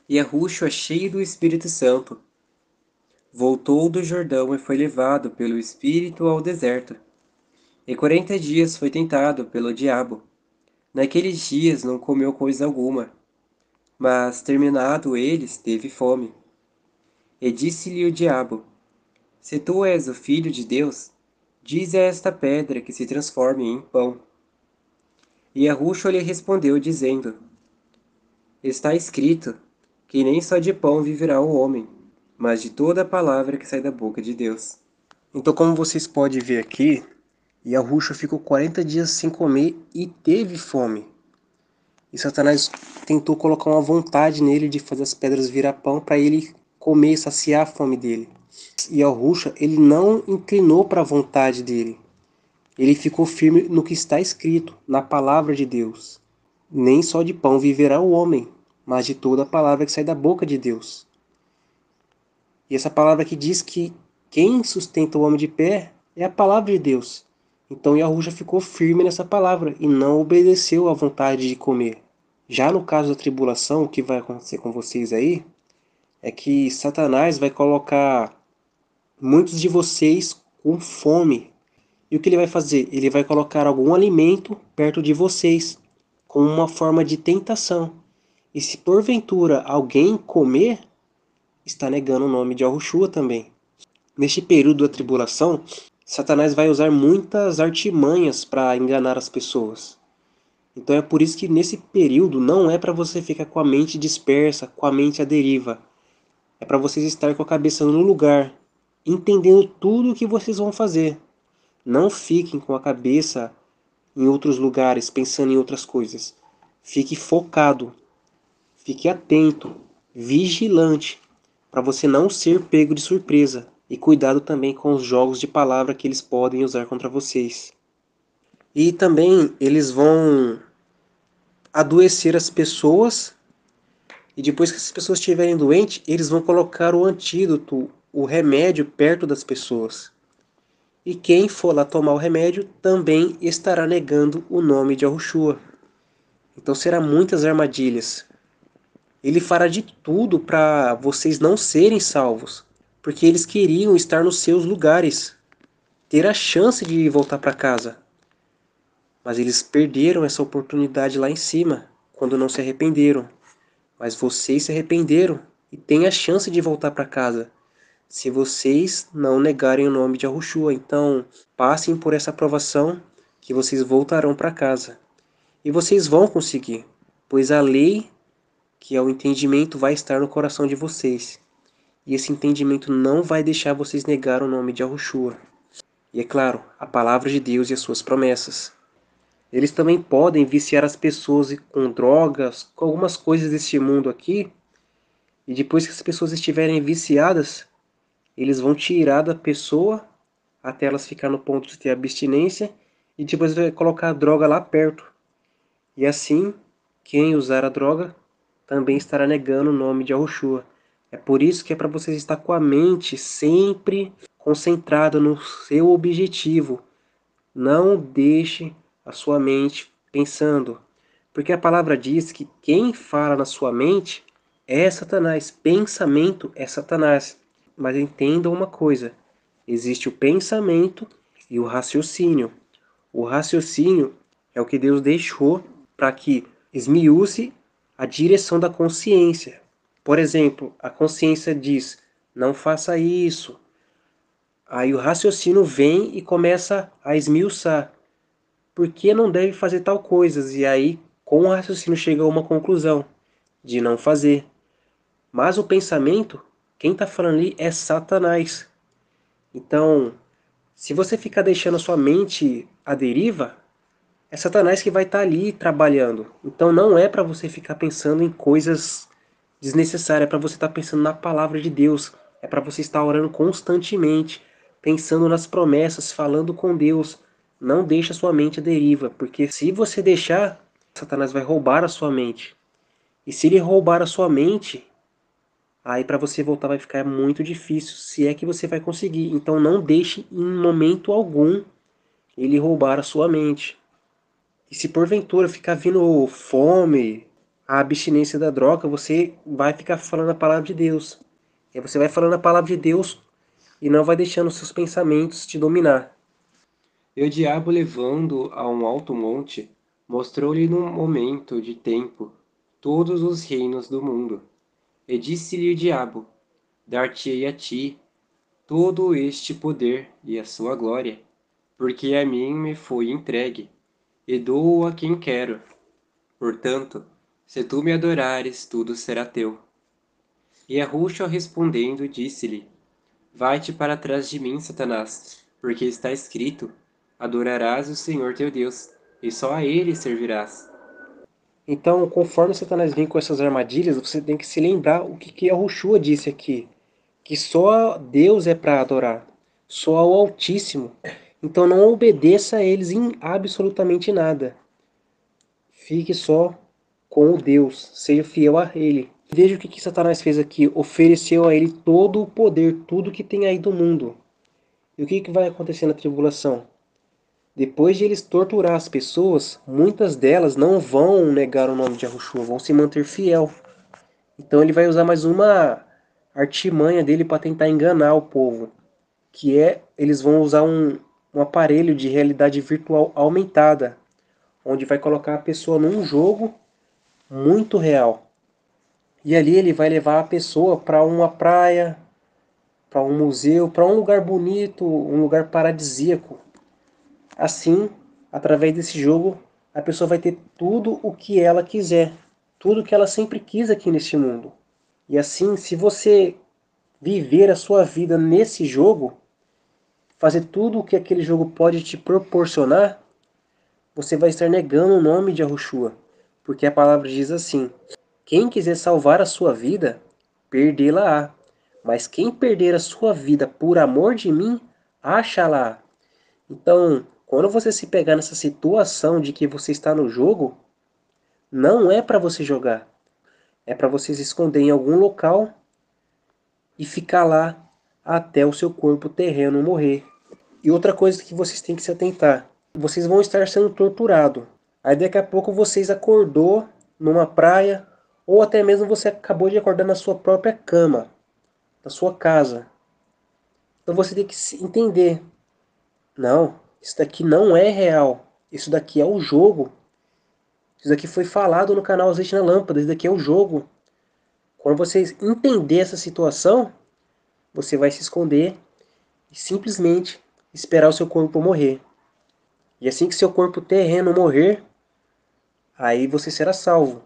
E Yahushua, cheio do Espírito Santo, voltou do Jordão e foi levado pelo Espírito ao deserto. E 40 dias foi tentado pelo diabo. Naqueles dias não comeu coisa alguma, mas, terminado eles, teve fome. E disse-lhe o diabo: Se tu és o Filho de Deus, dize a esta pedra que se transforme em pão. E Yahushua lhe respondeu, dizendo: Está escrito que nem só de pão viverá o homem, mas de toda a palavra que sai da boca de Deus. Então, como vocês podem ver aqui, Yahushua ficou 40 dias sem comer e teve fome. E Satanás tentou colocar uma vontade nele de fazer as pedras virar pão para ele comer e saciar a fome dele. E Yahushua, ele não inclinou para a vontade dele. Ele ficou firme no que está escrito, na palavra de Deus. Nem só de pão viverá o homem, mas de toda a palavra que sai da boca de Deus. E essa palavra que diz que quem sustenta o homem de pé é a palavra de Deus. Então Yahushua ficou firme nessa palavra e não obedeceu à vontade de comer. Já no caso da tribulação, o que vai acontecer com vocês aí é que Satanás vai colocar muitos de vocês com fome. E o que ele vai fazer? Ele vai colocar algum alimento perto de vocês, como uma forma de tentação. E se porventura alguém comer, está negando o nome de Yahushua também. Neste período da tribulação, Satanás vai usar muitas artimanhas para enganar as pessoas. Então é por isso que nesse período não é para você ficar com a mente dispersa, com a mente à deriva. É para vocês estar com a cabeça no lugar, entendendo tudo o que vocês vão fazer. Não fiquem com a cabeça em outros lugares, pensando em outras coisas. Fique focado, fique atento, vigilante, para você não ser pego de surpresa. E cuidado também com os jogos de palavra que eles podem usar contra vocês. E também eles vão adoecer as pessoas, e depois que as pessoas estiverem doentes, eles vão colocar o antídoto, o remédio perto das pessoas. E quem for lá tomar o remédio também estará negando o nome de Yahushua. Então será muitas armadilhas. Ele fará de tudo para vocês não serem salvos, porque eles queriam estar nos seus lugares, ter a chance de voltar para casa. Mas eles perderam essa oportunidade lá em cima, quando não se arrependeram. Mas vocês se arrependeram e têm a chance de voltar para casa, se vocês não negarem o nome de Yahushua. Então, passem por essa provação que vocês voltarão para casa. E vocês vão conseguir, pois a lei, que é o entendimento, vai estar no coração de vocês. E esse entendimento não vai deixar vocês negar o nome de Yahushua. E é claro, a palavra de Deus e as suas promessas. Eles também podem viciar as pessoas com drogas, com algumas coisas deste mundo aqui. E depois que as pessoas estiverem viciadas, eles vão tirar da pessoa até elas ficar no ponto de ter abstinência. E depois vai colocar a droga lá perto. E assim, quem usar a droga também estará negando o nome de Yahushua. É por isso que é para vocês estar com a mente sempre concentrada no seu objetivo. Não deixe a sua mente pensando. Porque a palavra diz que quem fala na sua mente é Satanás. Pensamento é Satanás. Mas entendam uma coisa. Existe o pensamento e o raciocínio. O raciocínio é o que Deus deixou para que esmiúce a direção da consciência. Por exemplo, a consciência diz, não faça isso. Aí o raciocínio vem e começa a esmiuçar. Por que não deve fazer tal coisa? E aí, com o raciocínio, chega a uma conclusão de não fazer. Mas o pensamento, quem está falando ali é Satanás. Então, se você ficar deixando a sua mente à deriva, é Satanás que vai estar ali trabalhando. Então não é para você ficar pensando em coisas desnecessárias, é para você estar pensando na palavra de Deus. É para você estar orando constantemente, pensando nas promessas, falando com Deus. Não deixe a sua mente à deriva, porque se você deixar, Satanás vai roubar a sua mente. E se ele roubar a sua mente, aí para você voltar vai ficar muito difícil, se é que você vai conseguir. Então não deixe em momento algum ele roubar a sua mente. E se porventura ficar vindo fome, a abstinência da droga, você vai ficar falando a palavra de Deus. E aí você vai falando a palavra de Deus e não vai deixando seus pensamentos te dominar. E o diabo, levando a um alto monte, mostrou-lhe num momento de tempo todos os reinos do mundo. E disse-lhe o diabo: Dar-te-ei a ti todo este poder e a sua glória, porque a mim me foi entregue, e dou-o a quem quero. Portanto, se tu me adorares, tudo será teu. E Yahushua respondendo, disse-lhe: Vai-te para trás de mim, Satanás, porque está escrito: Adorarás o Senhor teu Deus, e só a ele servirás. Então, conforme Satanás vem com essas armadilhas, você tem que se lembrar o que a Yahushua disse aqui. Que só Deus é para adorar. Só ao Altíssimo. Então não obedeça a eles em absolutamente nada. Fique só com o Deus. Seja fiel a Ele. Veja o que Satanás fez aqui. Ofereceu a ele todo o poder, tudo que tem aí do mundo. E o que vai acontecer na tribulação? Depois de eles torturar as pessoas, muitas delas não vão negar o nome de Yahushua, vão se manter fiel. Então ele vai usar mais uma artimanha dele para tentar enganar o povo, que é, eles vão usar um aparelho de realidade virtual aumentada, onde vai colocar a pessoa num jogo muito real. E ali ele vai levar a pessoa para uma praia, para um museu, para um lugar bonito, um lugar paradisíaco. Assim, através desse jogo, a pessoa vai ter tudo o que ela quiser, tudo o que ela sempre quis aqui neste mundo. E assim, se você viver a sua vida nesse jogo, fazer tudo o que aquele jogo pode te proporcionar, você vai estar negando o nome de Yahushua. Porque a palavra diz assim: quem quiser salvar a sua vida, perdê-la-á. Mas quem perder a sua vida por amor de mim, achá-la-á. Então, quando você se pegar nessa situação de que você está no jogo, não é para você jogar. É para você se esconder em algum local e ficar lá até o seu corpo terreno morrer. E outra coisa que vocês têm que se atentar: vocês vão estar sendo torturados. Aí daqui a pouco vocês acordou numa praia, ou até mesmo você acabou de acordar na sua própria cama, na sua casa. Então você tem que entender: não, isso daqui não é real. Isso daqui é o jogo. Isso daqui foi falado no canal Azeite na Lâmpada. Isso daqui é o jogo. Quando você entender essa situação, você vai se esconder e simplesmente esperar o seu corpo morrer. E assim que seu corpo terreno morrer, aí você será salvo.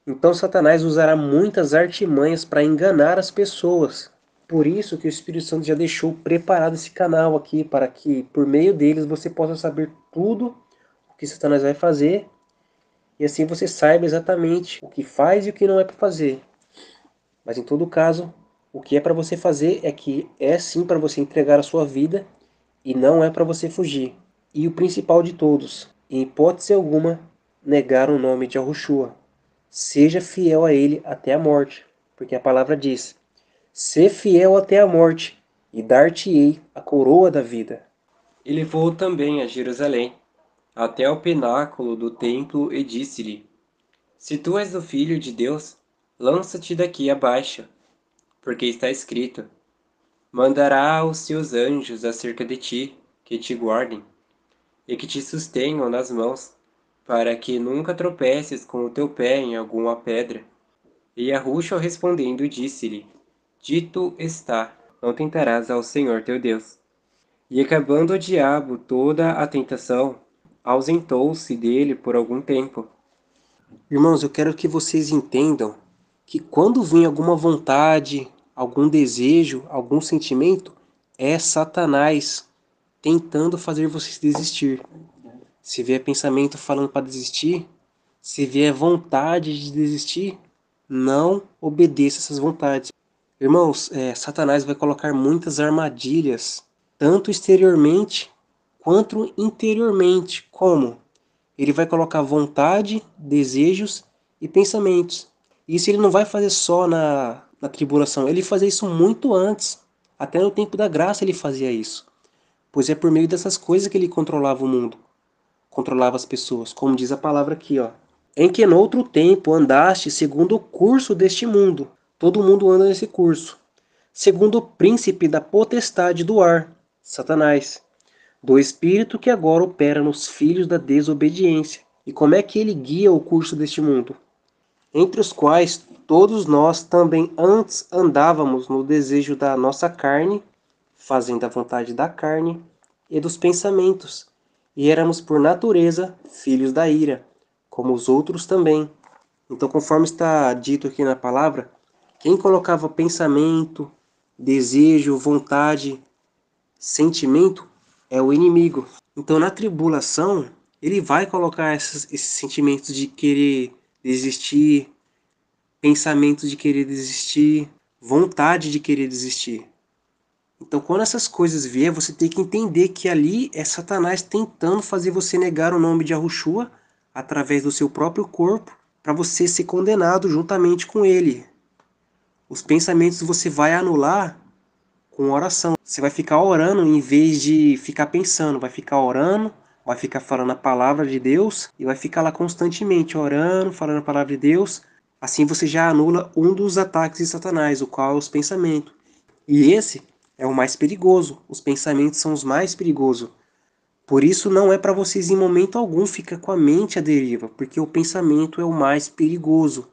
Então Satanás usará muitas artimanhas para enganar as pessoas. Por isso que o Espírito Santo já deixou preparado esse canal aqui, para que por meio deles você possa saber tudo o que Satanás vai fazer, e assim você saiba exatamente o que faz e o que não é para fazer. Mas em todo caso, o que é para você fazer é que é sim para você entregar a sua vida e não é para você fugir. E o principal de todos, em hipótese alguma, negar o nome de Yahushua. Seja fiel a ele até a morte, porque a palavra diz: "Sê fiel até a morte, e dar-te-ei a coroa da vida." E levou-o também a Jerusalém, até ao pináculo do templo, e disse-lhe: Se tu és o filho de Deus, lança-te daqui abaixo, porque está escrito: Mandará os seus anjos acerca de ti, que te guardem, e que te sustenham nas mãos, para que nunca tropeces com o teu pé em alguma pedra. E Yahushua respondendo disse-lhe: Dito está, não tentarás ao Senhor teu Deus. E acabando o diabo toda a tentação, ausentou-se dele por algum tempo. Irmãos, eu quero que vocês entendam que quando vem alguma vontade, algum desejo, algum sentimento, é Satanás tentando fazer vocês desistir. Se vier pensamento falando para desistir, se vier vontade de desistir, não obedeça essas vontades. Irmãos, Satanás vai colocar muitas armadilhas, tanto exteriormente quanto interiormente. Como? Ele vai colocar vontade, desejos e pensamentos. Isso ele não vai fazer só na tribulação, ele fazia isso muito antes. Até no tempo da graça ele fazia isso. Pois é por meio dessas coisas que ele controlava o mundo, controlava as pessoas. Como diz a palavra aqui, ó. em que noutro tempo andaste segundo o curso deste mundo. Todo mundo anda nesse curso. Segundo o príncipe da potestade do ar, Satanás, do espírito que agora opera nos filhos da desobediência. E como é que ele guia o curso deste mundo? Entre os quais todos nós também antes andávamos no desejo da nossa carne, fazendo a vontade da carne e dos pensamentos, e éramos por natureza filhos da ira, como os outros também. Então, conforme está dito aqui na palavra, quem colocava pensamento, desejo, vontade, sentimento é o inimigo. Então, na tribulação, ele vai colocar esses sentimentos de querer desistir, pensamentos de querer desistir, vontade de querer desistir. Então, quando essas coisas vier, você tem que entender que ali é Satanás tentando fazer você negar o nome de Yahushua através do seu próprio corpo para você ser condenado juntamente com ele. Os pensamentos você vai anular com oração. Você vai ficar orando em vez de ficar pensando. Vai ficar orando, vai ficar falando a palavra de Deus e vai ficar lá constantemente orando, falando a palavra de Deus. Assim você já anula um dos ataques de Satanás, o qual é os pensamentos. E esse é o mais perigoso. Os pensamentos são os mais perigosos. Por isso não é para vocês em momento algum ficar com a mente à deriva, porque o pensamento é o mais perigoso.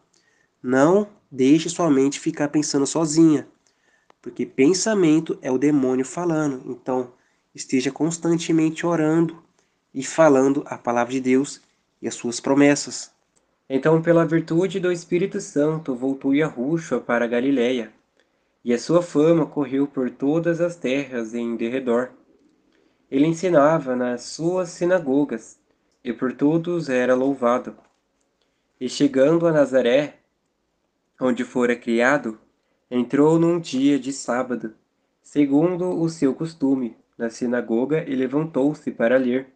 Não deixe sua mente ficar pensando sozinha, porque pensamento é o demônio falando. Então, esteja constantemente orando e falando a palavra de Deus e as suas promessas. Então, pela virtude do Espírito Santo, voltou Yahushua para a Galiléia, e a sua fama correu por todas as terras em derredor. Ele ensinava nas suas sinagogas, e por todos era louvado. E chegando a Nazaré, onde fora criado, entrou num dia de sábado, segundo o seu costume, na sinagoga e levantou-se para ler.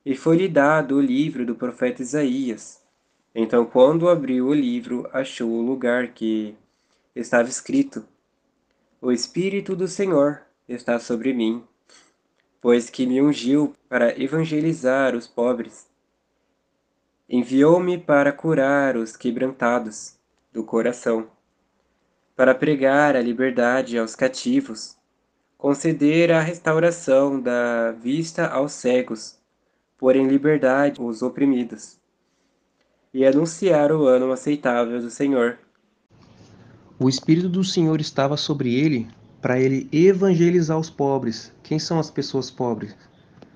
E foi-lhe dado o livro do profeta Isaías. Então, quando abriu o livro, achou o lugar que estava escrito: O Espírito do Senhor está sobre mim, pois que me ungiu para evangelizar os pobres. Enviou-me para curar os quebrantados do coração, para pregar a liberdade aos cativos, conceder a restauração da vista aos cegos, pôr em liberdade os oprimidos, e anunciar o ano aceitável do Senhor. O Espírito do Senhor estava sobre ele para ele evangelizar os pobres. Quem são as pessoas pobres?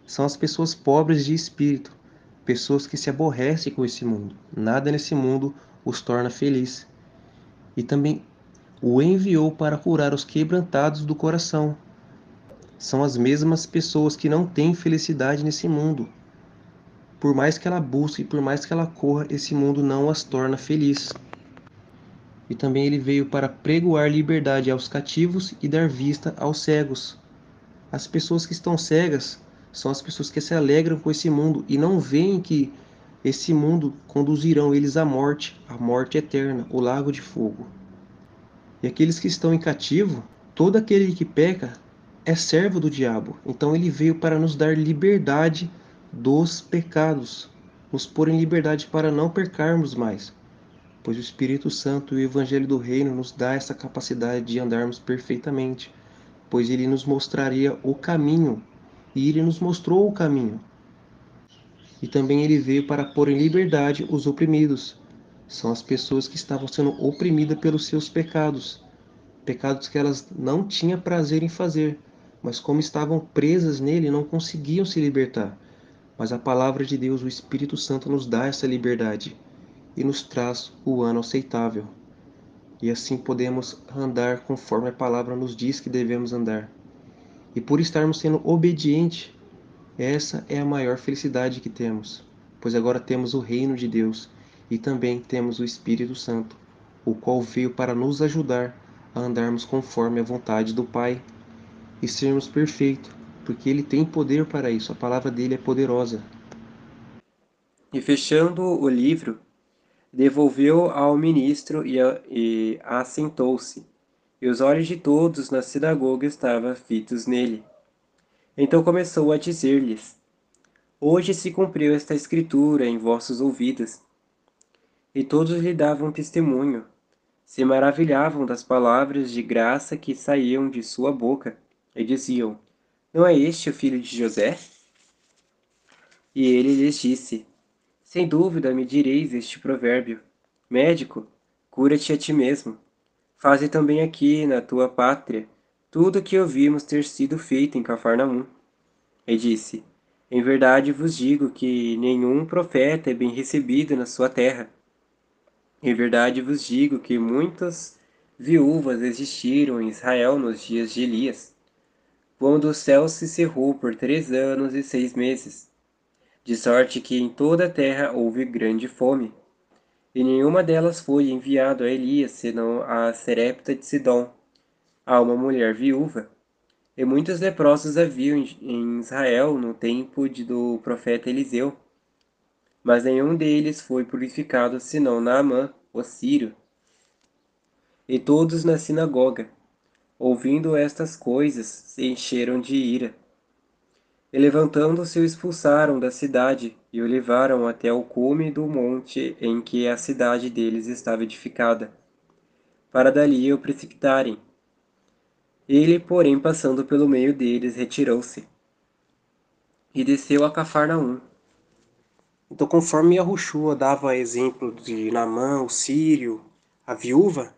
São as pessoas pobres de espírito, pessoas que se aborrecem com esse mundo. Nada nesse mundo os torna felizes. E também o enviou para curar os quebrantados do coração. São as mesmas pessoas que não têm felicidade nesse mundo. Por mais que ela busque, por mais que ela corra, esse mundo não as torna felizes. E também ele veio para pregoar liberdade aos cativos e dar vista aos cegos. As pessoas que estão cegas são as pessoas que se alegram com esse mundo e não veem que esse mundo conduzirão eles à a morte eterna, o lago de fogo. E aqueles que estão em cativo, todo aquele que peca é servo do diabo. Então ele veio para nos dar liberdade dos pecados, nos pôr em liberdade para não pecarmos mais, pois o Espírito Santo e o Evangelho do Reino nos dá essa capacidade de andarmos perfeitamente, pois ele nos mostraria o caminho, e ele nos mostrou o caminho. E também ele veio para pôr em liberdade os oprimidos. São as pessoas que estavam sendo oprimidas pelos seus pecados, pecados que elas não tinham prazer em fazer, mas como estavam presas nele, não conseguiam se libertar. Mas a palavra de Deus, o Espírito Santo, nos dá essa liberdade e nos traz o ano aceitável. E assim podemos andar conforme a palavra nos diz que devemos andar. E por estarmos sendo obedientes, essa é a maior felicidade que temos, pois agora temos o reino de Deus e também temos o Espírito Santo, o qual veio para nos ajudar a andarmos conforme a vontade do Pai e sermos perfeitos, porque Ele tem poder para isso, a palavra dele é poderosa. E fechando o livro, devolveu ao ministro e assentou-se. E os olhos de todos na sinagoga estavam fitos nele. Então começou a dizer-lhes: Hoje se cumpriu esta escritura em vossos ouvidos. e todos lhe davam testemunho, se maravilhavam das palavras de graça que saíam de sua boca, e diziam: Não é este o filho de José? E ele lhes disse: Sem dúvida me direis este provérbio: Médico, cura-te a ti mesmo. Faze também aqui, na tua pátria, tudo o que ouvimos ter sido feito em Cafarnaum. E disse: Em verdade vos digo que nenhum profeta é bem recebido na sua terra. Em verdade vos digo que muitas viúvas existiram em Israel nos dias de Elias, quando o céu se cerrou por 3 anos e 6 meses, de sorte que em toda a terra houve grande fome. E nenhuma delas foi enviado a Elias, senão a Serepta de Sidom, a uma mulher viúva. E muitos leprosos haviam em Israel no tempo do profeta Eliseu, mas nenhum deles foi purificado senão Naamã, o sírio. E todos na sinagoga, ouvindo estas coisas, se encheram de ira. E levantando-se o expulsaram da cidade, e o levaram até o cume do monte em que a cidade deles estava edificada, para dali o precipitarem. Ele, porém, passando pelo meio deles, retirou-se, e desceu a Cafarnaum. Então, conforme Yahushua dava exemplo de Naamã, o sírio, a viúva,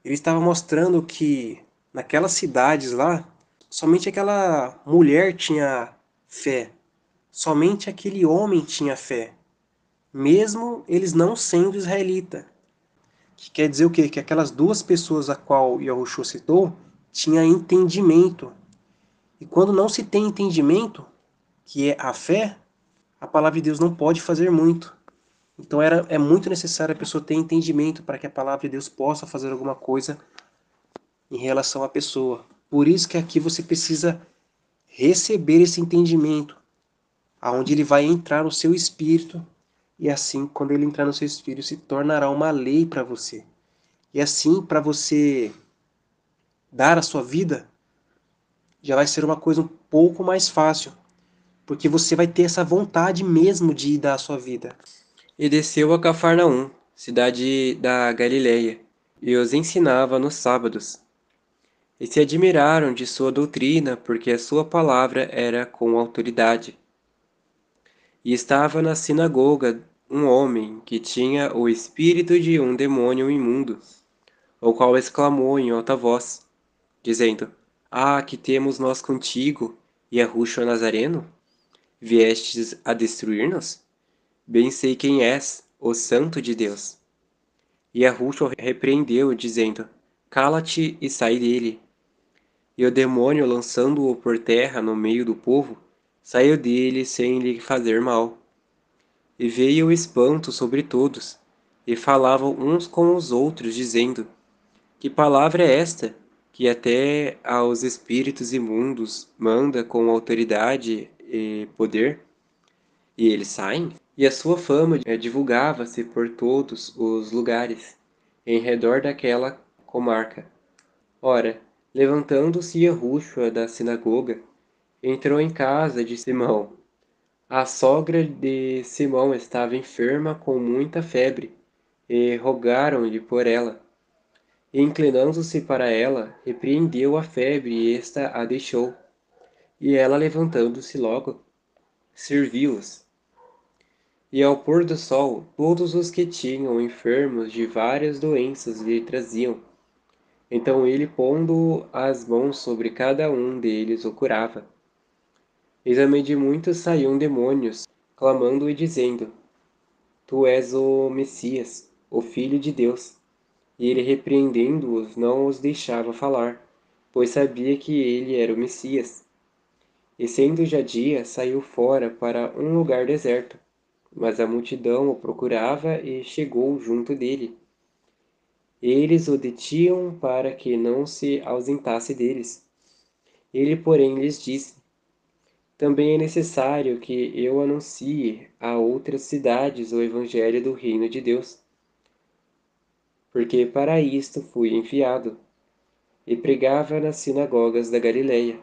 ele estava mostrando que naquelas cidades lá, somente aquela mulher tinha fé, somente aquele homem tinha fé, mesmo eles não sendo israelita. Que quer dizer o quê? Que aquelas duas pessoas a qual Yahushua citou tinha entendimento. E quando não se tem entendimento, que é a fé, a palavra de Deus não pode fazer muito. Então é muito necessário a pessoa ter entendimento para que a palavra de Deus possa fazer alguma coisa em relação à pessoa. Por isso que aqui você precisa receber esse entendimento, aonde ele vai entrar no seu espírito, e assim, quando ele entrar no seu espírito, se tornará uma lei para você. E assim, para você dar a sua vida, já vai ser uma coisa um pouco mais fácil, porque você vai ter essa vontade mesmo de dar a sua vida. E desceu a Cafarnaum, cidade da Galileia, e os ensinava nos sábados. E se admiraram de sua doutrina, porque a sua palavra era com autoridade. E estava na sinagoga um homem que tinha o espírito de um demônio imundo, o qual exclamou em alta voz, dizendo: Ah, que temos nós contigo, Yahushua Nazareno? Viestes a destruir-nos? Bem sei quem és, o Santo de Deus. E Yahushua repreendeu, dizendo: Cala-te e sai dele. E o demônio, lançando-o por terra no meio do povo, saiu dele sem lhe fazer mal. E veio o espanto sobre todos, e falavam uns com os outros, dizendo: Que palavra é esta, que até aos espíritos imundos manda com autoridade e poder, e eles saem? E a sua fama divulgava-se por todos os lugares, em redor daquela comarca. Ora, levantando-se Yahushua da sinagoga, entrou em casa de Simão. A sogra de Simão estava enferma com muita febre, e rogaram-lhe por ela. E inclinando-se para ela, repreendeu a febre e esta a deixou. E ela, levantando-se logo, serviu-os. E ao pôr do sol, todos os que tinham enfermos de várias doenças lhe traziam. Então ele, pondo as mãos sobre cada um deles, o curava. E também de muitos saíam demônios, clamando e dizendo: Tu és o Messias, o Filho de Deus. E ele, repreendendo-os, não os deixava falar, pois sabia que ele era o Messias. E sendo já dia, saiu fora para um lugar deserto. Mas a multidão o procurava e chegou junto dele. Eles o detinham para que não se ausentasse deles. Ele, porém, lhes disse: Também é necessário que eu anuncie a outras cidades o evangelho do reino de Deus, porque para isto fui enviado. E pregava nas sinagogas da Galileia,